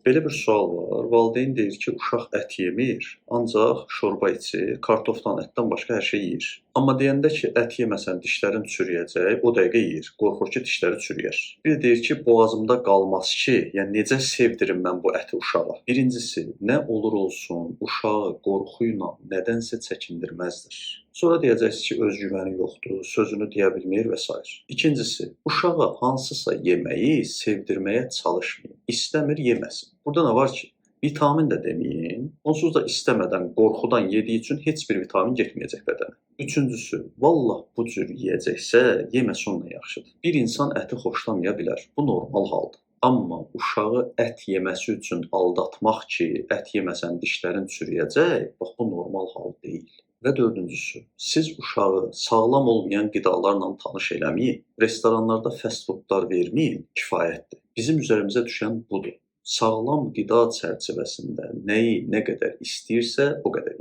Belə bir sual var. Valideyn deyir ki, uşaq ət yemir, ancaq şorba içir, kartofdan, ətdən başqa hər şey yeyir. Amma deyəndə ki, ət yeməsən dişlərin çürüyəcək, o dəqiqə yeyir. Qorxur ki, dişləri çürüyər. Bir də deyir ki, boğazımda qalmaz ki, yəni necə sevdirim mən bu əti uşağa. Birincisi, nə olur olsun, uşağı qorxu ilə nədənsə çəkindirməzdir. Sonra deyəcəksiniz ki, özgüvəni yoxdur, sözünü deyə bilmir və s. İkincisi, uşağa hansısa yeməyi sevdirməyə çalışmayın. İstəmir, yeməsin. Burada nə var ki? Vitamin də deməyin, onsuz da istəmədən, qorxudan yediyi üçün heç bir vitamin getməyəcək bədənə. Üçüncüsü, vallah bu cür yeyəcəksə, yeməsi onunla yaxşıdır. Bir insan əti xoşlamaya bilər, bu normal haldır. Amma uşağı ət yeməsi üçün aldatmaq ki, ət yeməsən dişlərin çürüyəcək, bax bu normal hal deyil. Və dördüncüsü, siz uşağı sağlam olmayan qidalarla tanış eləməyin, restoranlarda fast foodlar verməyin, kifayətdir. Bizim üzərimizə düşən budur. Sağlam qida çərçivəsində nəyi nə qədər istəyirsə, o qədər